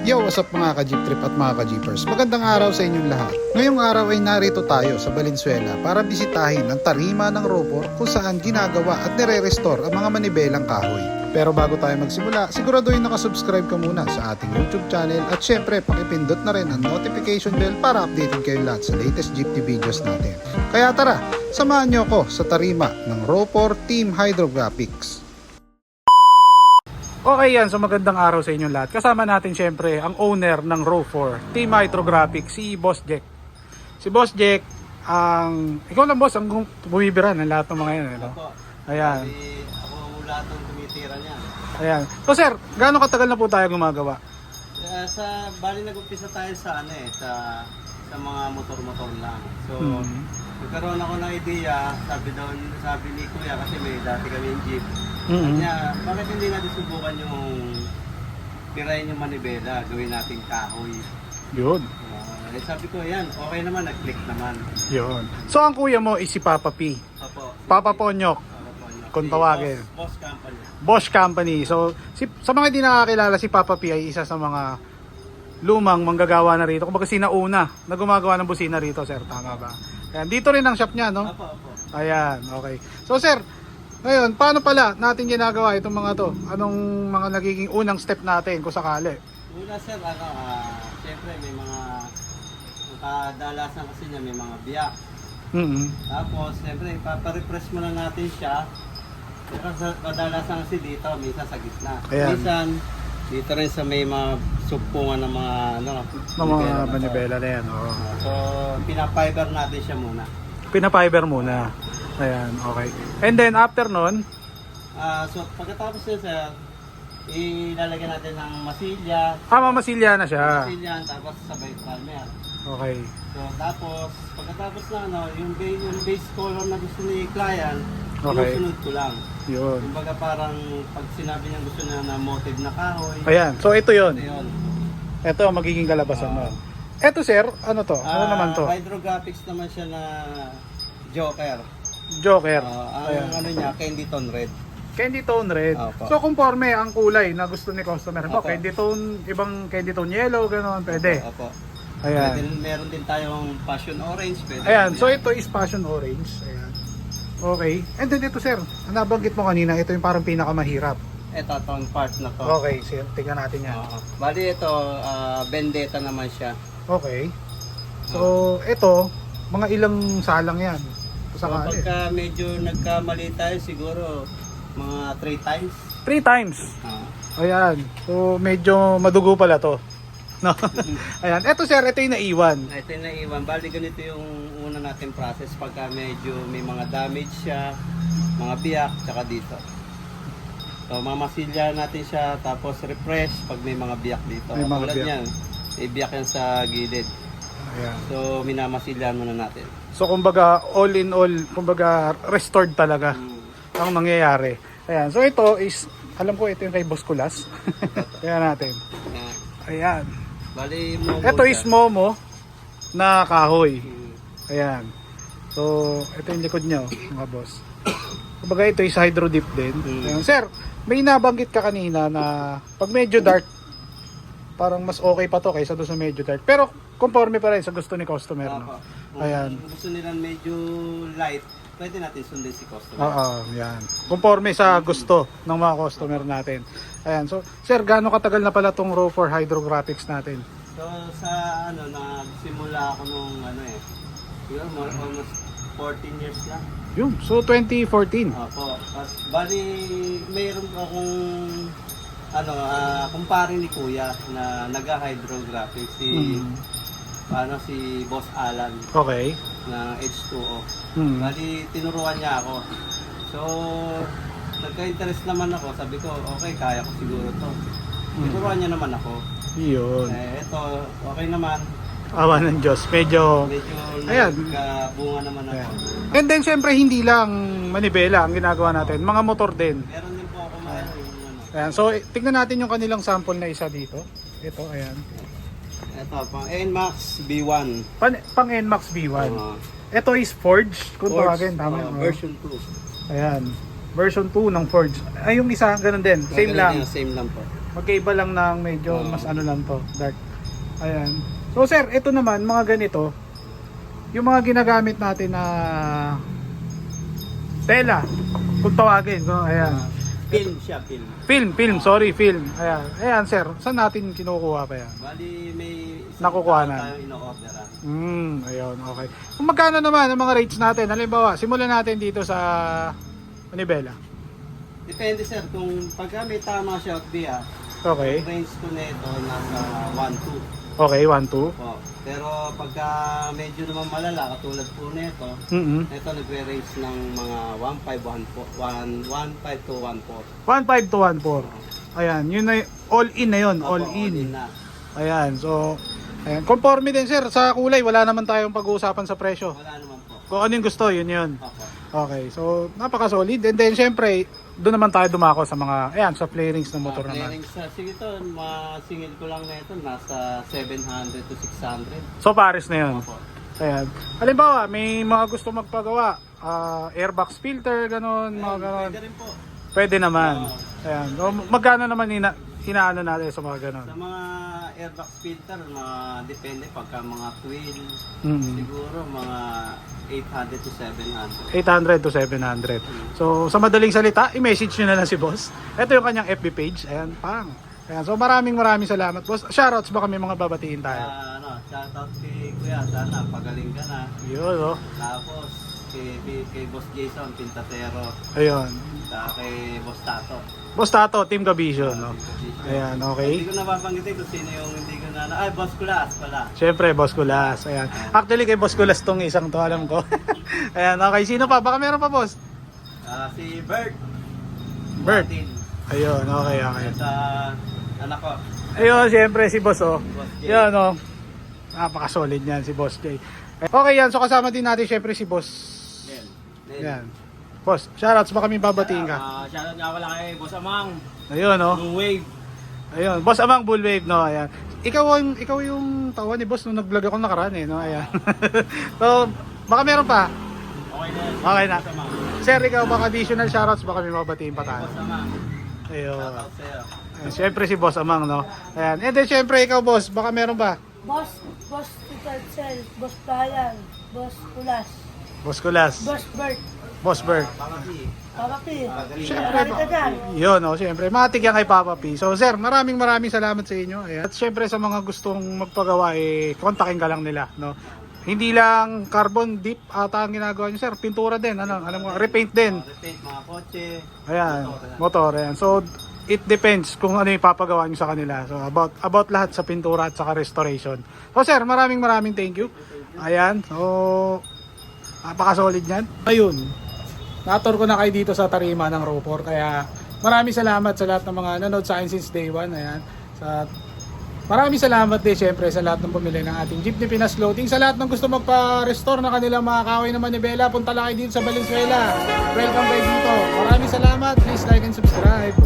Yo, what's up mga ka-jeep trip at mga ka-jeepers? Magandang araw sa inyong lahat. Ngayong araw ay narito tayo sa Valenzuela para bisitahin ang tarima ng Rofor kung saan ginagawa at nire-restore ang mga manibelang kahoy. Pero bago tayo magsimula, siguraduhin nakasubscribe ka muna sa ating YouTube channel at syempre pakipindot na rin ang notification bell para updated kayo lahat sa latest jeepney videos natin. Kaya tara, samahan nyo ako sa tarima ng Rofor Team Hydrographics. Okay yan, so magandang araw sa inyong lahat. Kasama natin syempre ang owner ng Rofor Team Hydrographics, si Boss Jack. Si Boss Jack, ikaw lang boss, ang bumibira ng lahat ng mga yan. Ano? Ayan. Ako lahat ng tumitira niya. Ayan. So sir, gaano katagal na po tayo gumagawa? Bali nag-umpisa tayo sa sa mga motor-motor lang. So, nagkaroon ako ng idea, sabi ni Kuya, kasi may dati kami yung jeep. Kanya, bakit hindi natin subukan yung tirayin yung manibela, gawin natin kahoy. Yun. Sabi ko, yan, okay naman, nag-click naman. Yun. So ang kuya mo is si Papa P. Opo. Papa Ponyok, kung tawagin. Boss Company. Bosch Company. So, sa mga hindi nakakilala, si Papa P ay isa sa mga lumang manggagawa na rito. Kumbaga sinauna na gumagawa ng busina rito, sir. Tama ba? Ayan, dito rin ang shop niya, no? Opo. Ayan, okay. So, sir, ngayon, paano pala natin ginagawa itong mga to? Anong mga nagiging unang step natin kung sakali? Una sir, siyempre may mga kadalasan kasi niya, may mga biyak. Tapos, siyempre, ipaparefresh muna natin siya. Pero kadalasan kasi dito, minsan sa gitna. Ayan. Minsan, dito rin sa may mga supungan ng mga Mga manibela na yan, oo. So, pinapiber natin siya muna. Pinapiber muna. Ayan, okay. And then, after nun, So, pagkatapos yun sir, ilalagyan natin ng masilya. mamasilya na siya. Masilya, tapos sabay primer. Okay. So, tapos, pagkatapos na yung base color na gusto ni client, Okay. sinusunod ko lang. Yun. Kumbaga parang pag sinabi niya gusto niya na motive na kahoy, Ayan, so ito yun. ito yun. Ito ang magiging kalabasan mo. Ito sir, ano to? Ano naman to? Hydrographics naman siya na Joker. Joker. Ang ano niya, Candy Tone Red. Candy tone red. Opo. So conforme ang kulay na gusto ni customer. Ito, Opo. candy tone, ibang candy tone yellow, gano'n, pwede. Opo. Ayan. Meron din tayong passion orange. Pwede Ayan, din so yan. ito is passion orange. Ayan. Okay. And then ito sir, nabanggit mo kanina, ito yung parang pinakamahirap. Ito, tone part na to. Okay, sir, tingnan natin yan. Bali ito, Vendetta naman siya. Okay. So, ito, mga ilang salang yan. So, Sakali. pagka medyo nagkamali tayo, siguro mga 3 times. 3 times. Ayan. So, medyo madugo pala to. No? Ayan. Ito sir, ito yung naiwan. Ito yung naiwan. Bali ganito yung una natin process pagka medyo may mga damage siya, mga biyak, tsaka dito. So, mamasilya natin siya, tapos refresh pag may mga biyak dito. May mga Tulad biyak. yan, may biyak yan sa gilid. Ayan. So, minamasilyan muna natin. So, kumbaga, all in all, kumbaga, restored talaga ang nangyayari. Ayan. So, ito is, alam ko, ito yung kay Boss Kulas. Ayan natin. Ayan. Bali, Momo Ito siya. is Momo na kahoy. Hmm. Ayan. So, ito yung likod niya, mga boss. Kumbaga, ito is hydro dip din. Ayan. Sir, may nabanggit ka kanina na pag medyo dark, parang mas okay pa to kaysa doon sa medyo dark. Pero, conforme pa rin sa gusto ni customer. No? Kung Ayan. gusto nila medyo light, pwede natin sundin si customer. Oo, yan. Conforme sa gusto ng mga customer natin. Ayan. So, sir, gaano katagal na pala tong Rofor Hydrographics natin? So sa nagsimula ako nung yun, almost 14 years na. Yun. So, 2014. Opo. Bali, mayroon akong kumpare ni Kuya na nag-hydrographic si Boss Alan Okay. na H2O. Hmm. Bali, tinuruan niya ako. So, nagka-interest naman ako. Sabi ko, okay, kaya ko siguro to. Tinuruan niya naman ako. Yun. Ito, okay naman. Awa ng Diyos. Medyo... Medyo Ayan. nagkabunga naman ako. Ayan. And then, syempre, hindi lang manibela ang ginagawa natin. Mga motor din. Meron din po ako Ayan. So, tignan natin yung kanilang sample na isa dito. Ito, ayan. Ito, pang NMAX B1. Pang NMAX B1. Uh, Ito is Forge. Kung tawagin, tama. version 2. Ayan. Version 2 ng Forge. Ay, yung isa, ganun din. Same lang. Same lang po. Magkaiba lang ng medyo mas ano lang to, dark. Ayan. So sir, ito naman mga ganito, yung mga ginagamit natin na tela, kung tawagin, no? Ayan. Film siya, film. Film, sorry, film. Ayan. Ayan sir, saan natin kinukuha pa yan? Bali, may Nakukuha na. tayo ino-orderan. Ayun, okay. Kung magkano naman ang mga rates natin? Halimbawa, simulan natin dito sa Manibela. Depende sir, kung pagka may tama siya, Okay. range ko na ito nasa 1-2. Okay, 1, 2. Po. Pero pagka medyo naman malala, katulad po nito, ito nagre-range ng mga 1.5 to 1.4. 1.5 to 1.4. Ayan, yun na all in na yun, all Opo, in. na. Ayan, so ayan, conforme din sir sa kulay, wala naman tayong pag-uusapan sa presyo. Wala naman po. Kung ano yung gusto, yun yun. Opo. Okay, so napaka-solid. And then syempre, doon naman tayo dumako sa mga, ayan, sa flarings ng motor naman. Clearings sa sige to, masingil ko lang na ito, nasa 700 to 600. So pares na yun. Opo. Ayan. Halimbawa, may mga gusto magpagawa, airbox filter, ganun, mga ganun. Pwede rin po. Pwede naman. Oo. Ayan. So, magkano naman inaano natin sa mga ganun? Sa mga airbox filter, depende pagka mga twin, Mm. siguro mga 800 to 700. 800 to 700. So, sa madaling salita, i-message nyo na lang si boss. Ito yung kanyang FB page. Ayan, pang. Ayan. So, maraming salamat, boss. Shoutouts ba kami mga babatiin tayo? Shoutout kay Kuya, sana pagaling ka na. Yun, oh. Tapos, kay Boss Jason Pintatero, Ayun. kay Boss Tato. Boss Tato, Team Gavision, no? Ayan, okay. Hindi ko napapanggitin kung sino yung hindi ko na... Ay, Boss Kulas pala. Siyempre, Boss Kulas. Ayan. Actually, kay Boss Kulas tong isang to, alam ko. Ayan, okay. Sino pa? Baka meron pa, boss? Si Bert. Bert. Martin. Ayun, okay. At anak ko. Ayun, siyempre si boss, oh. Boss Jay. Yan, oh. Napaka-solid niyan si Boss Jay. Okay, yan. So, kasama din natin, siyempre, si Boss. Yan. Boss, shoutouts ba kami babatiin ka? Shoutout nga pala kay Boss Amang. Ayun, oh. Blue Wave. Ayun, Boss Amang Bullwave, no? Ayan. Ikaw yung tawa ni Boss nung nag-vlog ako nakaraan, eh, no? Ayan. So, baka meron pa. Okay na. Okay na. Boss Amang. Sir, ikaw baka additional shoutouts ba kami babatiin pa tayo? Boss Amang. Ayun. Shoutout sa'yo. Ayan, siyempre si Boss Amang, no? Ayan. And then, siyempre, ikaw, Boss, baka meron pa. Boss Tito Excel, Boss Brian, Boss Kulas, Boss Kulas, Boss Bert, Boss Bert. Papa P. Siyempre, Marami ka dyan. yun, oh, siyempre, matik yan kay Papa P. So, sir, maraming salamat sa inyo. Ayan. At siyempre, sa mga gustong magpagawa, kontakin ka lang nila, no? Hindi lang carbon dip ata ang ginagawa nyo, sir. Pintura din, alam mo, repaint din. Repaint mga kotse. Ayan, motor, ayan. So, it depends kung ano yung papagawa nyo sa kanila. So, about lahat sa pintura at saka restoration. So, sir, maraming thank you. Ayan, so, napaka-solid yan. Ayun, natur ko na kayo dito sa tarima ng Roper. Kaya, maraming salamat sa lahat ng mga nanood sa akin since day one. Ayan, maraming salamat din syempre sa lahat ng pumili ng ating Jeepney Pinas Clothing. Sa lahat ng gusto magpa-restore ng kanilang mga kahoy na manibela, punta lang kayo dito sa Valenzuela. Welcome kayo dito. Maraming salamat. Please like and subscribe.